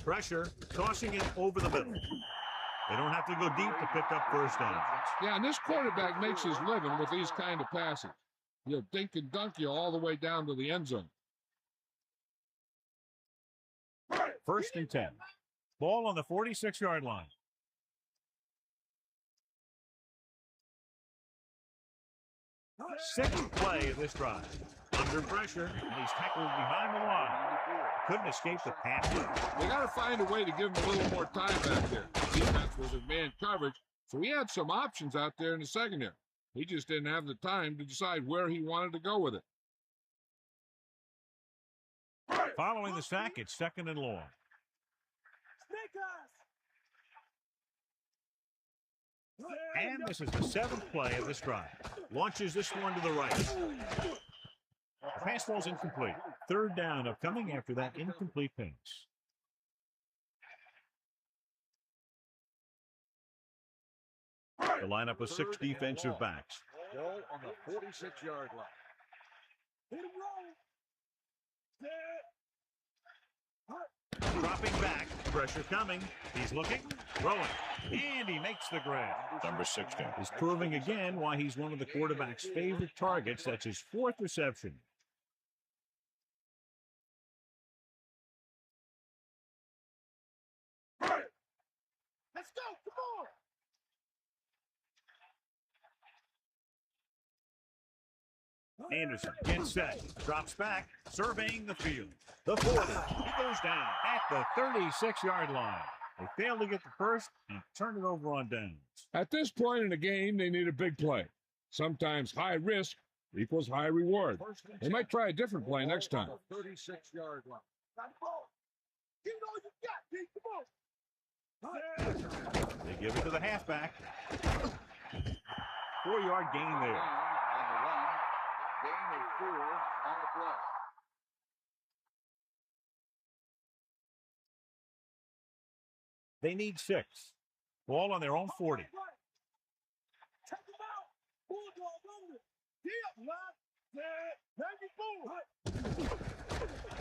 Pressure, tossing it over the middle. They don't have to go deep to pick up first down. Yeah, and this quarterback makes his living with these kind of passes. He'll dink and dunk you all the way down to the end zone. 1st and 10. Ball on the 46-yard line. Sixth play of this drive. Under pressure, and he's tackled behind the line. Couldn't escape the pass. They got to find a way to give him a little more time back there. The defense was in man coverage, so he had some options out there in the secondary. He just didn't have the time to decide where he wanted to go with it. Following the sack, it's 2nd and long. And this is the 7th play of this drive. Launches this one to the right. The pass ball's incomplete. 3rd down upcoming after that incomplete pass. The lineup with 6 defensive backs. Ball on the 46-yard line. Dropping back, pressure coming. He's looking, throwing, and he makes the grab. Number 16 is proving again why he's one of the quarterback's favorite targets. That's his 4th reception. Let's go, come on. Anderson gets set, drops back, surveying the field. The 40, he goes down at the 36-yard line. They fail to get the first and turn it over on downs. At this point in the game, they need a big play. Sometimes high risk equals high reward. They might try a different play next time. 36-yard line. Got the ball. Give it all you got, Pete. Come on. They give it to the halfback. 4-yard gain there. On the run, gain of 4 on the play. They need 6. Ball on their own 40. Check him out. Bulldog under. Yeah, lock.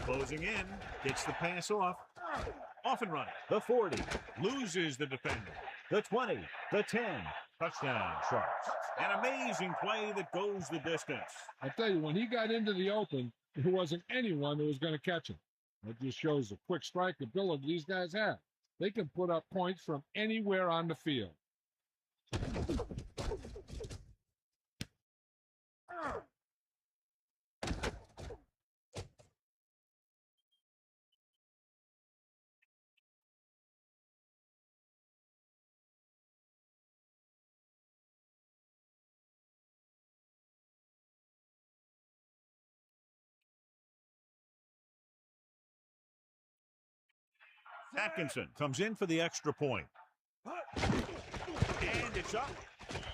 Closing in, gets the pass off. Off and running. The 40 loses the defender. The 20, the 10. Touchdown, Sharks. An amazing play that goes the distance. I tell you, when he got into the open, there wasn't anyone who was going to catch him. That just shows the quick strike ability these guys have. They can put up points from anywhere on the field. Atkinson comes in for the extra point. And it's up.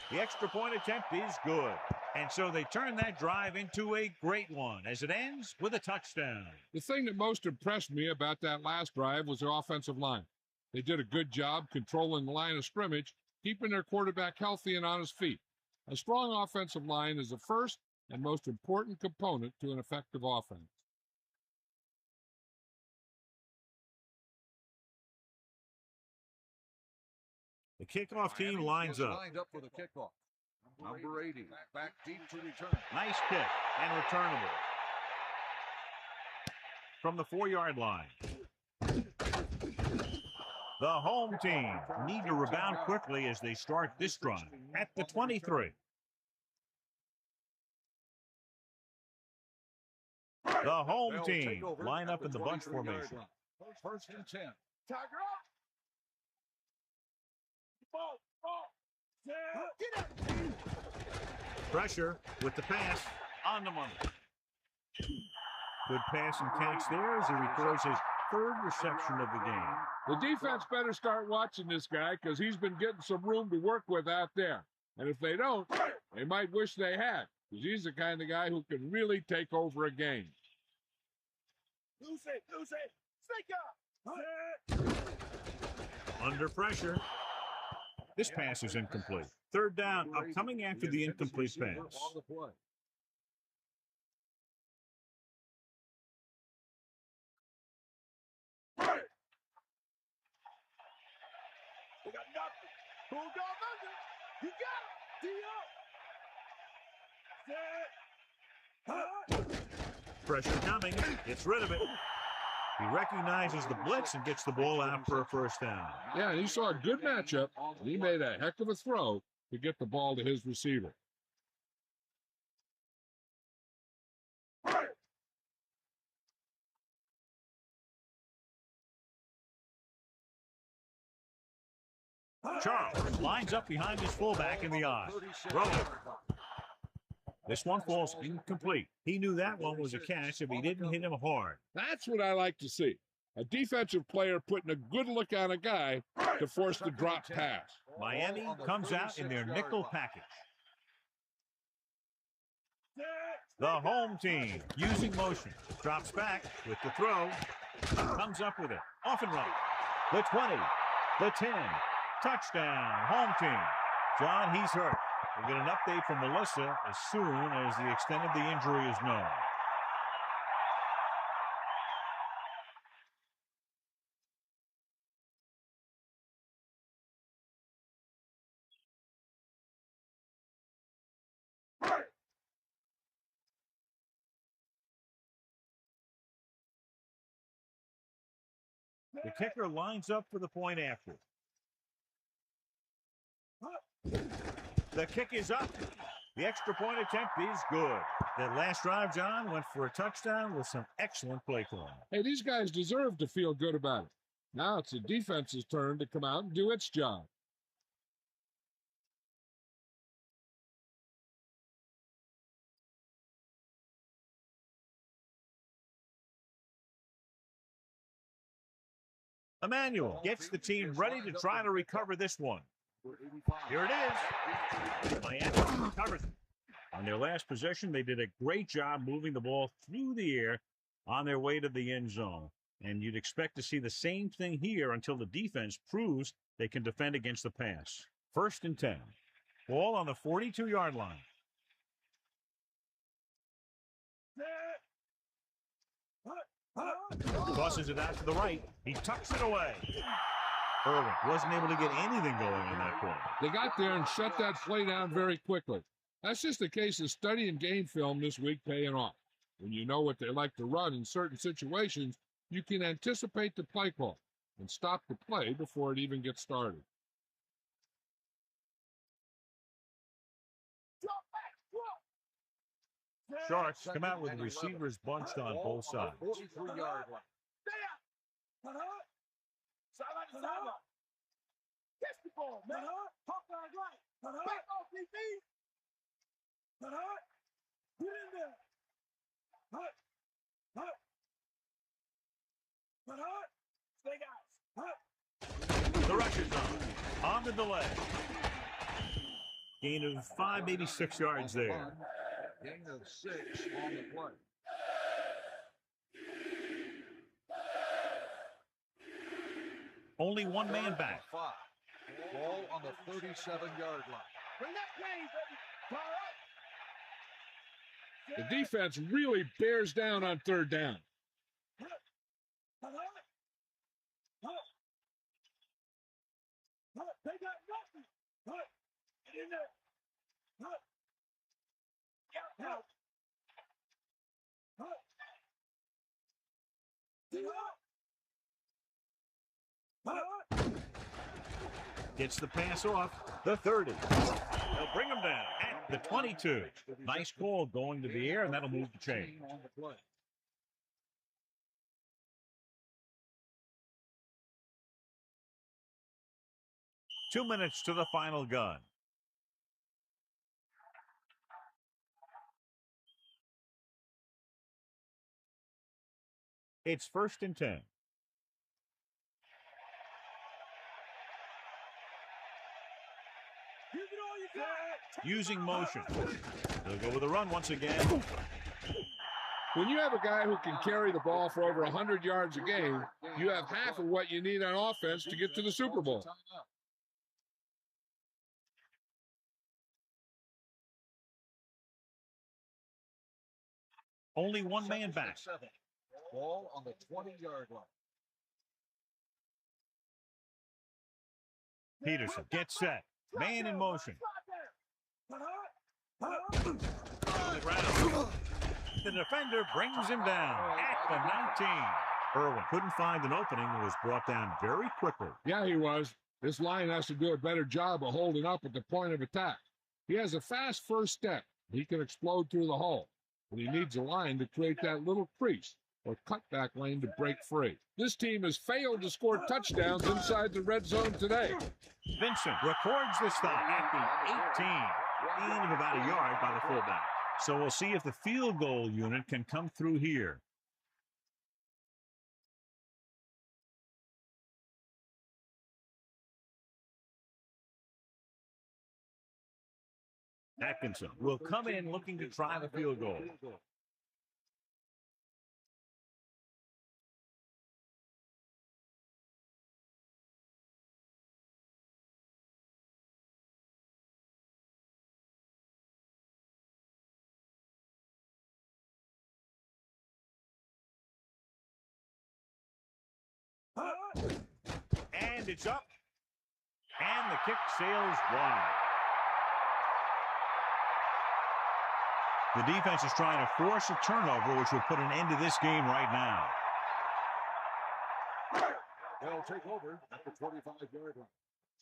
The extra point attempt is good. And so they turn that drive into a great one as it ends with a touchdown. The thing that most impressed me about that last drive was their offensive line. They did a good job controlling the line of scrimmage, keeping their quarterback healthy and on his feet. A strong offensive line is the first and most important component to an effective offense. The kickoff team lines up. Lined up for the kickoff. Number 80, back deep to return. Nice kick and returnable. From the 4-yard line. The home team need to rebound quickly as they start this drive at the 23. The home team line up in the bunch formation. 1st and 10. Tiger up. Ball. Get up. Pressure with the pass on the money. Good passing catch there as he records his 3rd reception of the game. The defense better start watching this guy because he's been getting some room to work with out there. And if they don't, they might wish they had. because he's the kind of guy who can really take over a game. Lose it. Snake up. Under pressure. This pass is incomplete. Third down, coming after the incomplete pass. We got nothing. Bulldog under. You got it. Set. Pressure coming. Gets rid of it. He recognizes the blitz and gets the ball out for a first down. Yeah, and he saw a good matchup. And he made a heck of a throw to get the ball to his receiver. Charles lines up behind his fullback in the eye. Rolling. This one falls incomplete. He knew that one was a catch if he didn't hit him hard. That's what I like to see. A defensive player putting a good look on a guy to force the drop pass. Miami comes out in their nickel package. The home team using motion. Drops back with the throw. Comes up with it. Off and running. The 20. The 10. Touchdown. Home team. John, he's hurt. We'll get an update from Melissa as soon as the extent of the injury is known. The kicker lines up for the point after. The kick is up. The extra point attempt is good. That last drive, John, went for a touchdown with some excellent play calling. Hey, these guys deserve to feel good about it. Now it's the defense's turn to come out and do its job. Emmanuel gets the team ready to try to recover this one. Here it is. Miami recovers it. On their last possession, they did a great job moving the ball through the air on their way to the end zone. And you'd expect to see the same thing here until the defense proves they can defend against the pass. 1st and 10. Ball on the 42-yard line. Tosses it out to the right. He tucks it away. Irwin wasn't able to get anything going on that play. They got there and shut that play down very quickly. That's just a case of studying game film this week paying off. When you know what they like to run in certain situations, you can anticipate the play call and stop the play before it even gets started. Sharks come out with receivers bunched on both sides. 43-yard line. Sideline. Catch the ball, man. Hawkeye right. Back off, DB. Get in there. Stay guys. The rush is on the delay. Gain of 5, maybe 6 yards there. Gain of 6 on the play. Only one man back. 5. Ball on the 37-yard line. Bring that play, baby. All right. The defense really bears down on 3rd down. They got nothing. Get in there. Gets the pass off. The 30. They'll bring him down at the 22. Nice call going to the air, and that'll move the chain. On the play. Two minutes to the final gun. It's 1st and 10. using motion. They'll go with a run once again. When you have a guy who can carry the ball for over 100 yards a game, you have half of what you need on offense to get to the Super Bowl. Only one man back. Ball on the 20-yard line. Peterson gets set. Man in motion. On the ground. The defender brings him down at the 19. Irwin couldn't find an opening and was brought down very quickly. Yeah, he was. This line has to do a better job of holding up at the point of attack. He has a fast first step. He can explode through the hole. But he needs a line to create that little crease or cutback lane to break free. This team has failed to score touchdowns inside the red zone today. Vincent records the stop at the 18. Gain of about a yard by the fullback. So we'll see if the field goal unit can come through here. Atkinson will come in looking to try the field goal. And it's up. And the kick sails wide. The defense is trying to force a turnover, which would put an end to this game right now. They'll take over at the 25-yard line.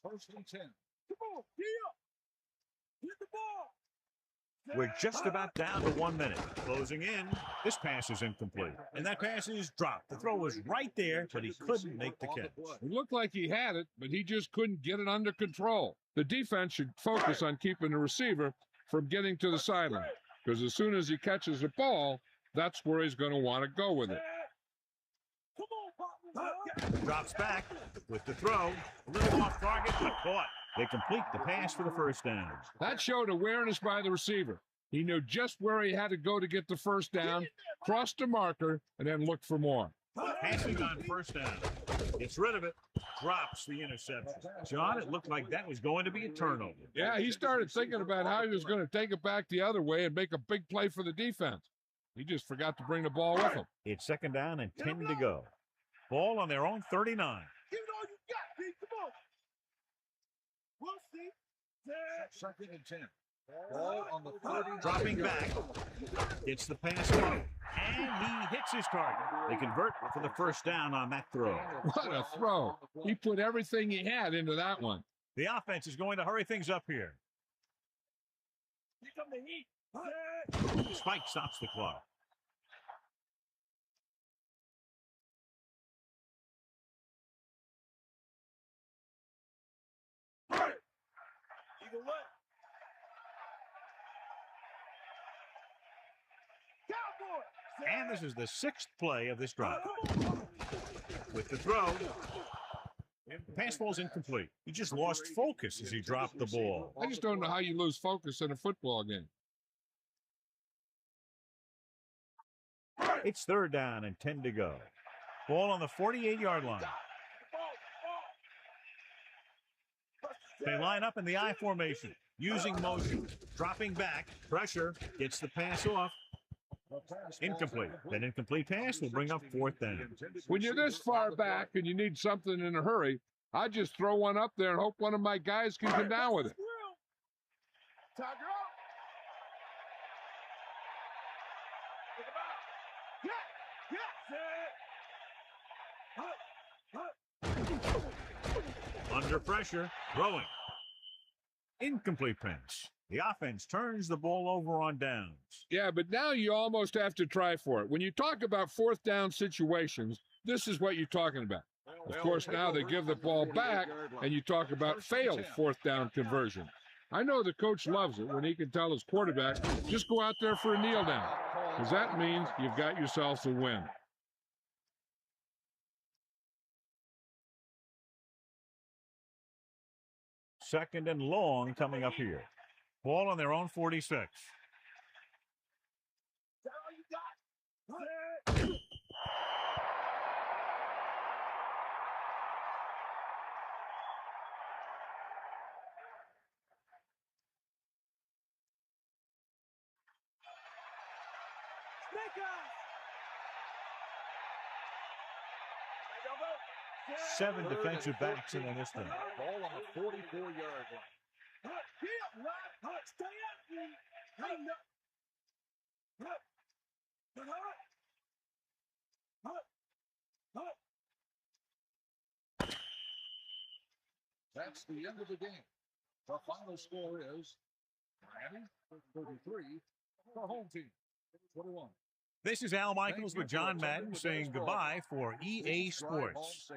First and 10. Come on, get up. Hit the ball. We're just about down to 1 minute. Closing in. This pass is incomplete. And that pass is dropped. The throw was right there, but he couldn't make the catch. It looked like he had it, but he just couldn't get it under control. The defense should focus on keeping the receiver from getting to the sideline, because as soon as he catches the ball, that's where he's going to want to go with it. Drops back with the throw. A little off target, but caught. They complete the pass for the first down. That showed awareness by the receiver. He knew just where he had to go to get the first down, crossed the marker, and then looked for more. Passing on first down. Gets rid of it. Drops the interception. John, it looked like that was going to be a turnover. Yeah, he started thinking about how he was going to take it back the other way and make a big play for the defense. He just forgot to bring the ball with him. It's second down and 10 to go. Ball on their own 39. Give it all you got, Pete. Come on. We'll see. Second and 10. Ball on the 30. Dropping back. Gets the pass off. And he hits his target. They convert for the first down on that throw. What a throw. He put everything he had into that one. The offense is going to hurry things up here. Here come the heat. Spike stops the clock. Either way. Cowboy. And this is the sixth play of this drive. With the throw, the pass ball's incomplete. He just lost focus as he dropped the ball. I just don't know how you lose focus in a football game. It's third down and 10 to go. Ball on the 48-yard line. They line up in the I formation, using motion, dropping back, pressure, gets the pass off. Incomplete. That incomplete pass will bring up fourth down. When you're this far back and you need something in a hurry, I just throw one up there and hope one of my guys can come down with it. Tiger up. Under pressure, throwing. Incomplete pass. The offense turns the ball over on downs. Yeah, but now you almost have to try for it. When you talk about fourth down situations, this is what you're talking about. Of course, now they give the ball back, and you talk about failed fourth down conversion. I know the coach loves it when he can tell his quarterback, just go out there for a kneel down, because that means you've got yourself a win. Second and long coming up here. Ball on their own 46. Seven defensive backs in this one. Ball on the 44-yard line. That's the end of the game. The final score is Miami 33, the home team 21. This is Al Michaels with John Madden saying goodbye for EA Sports.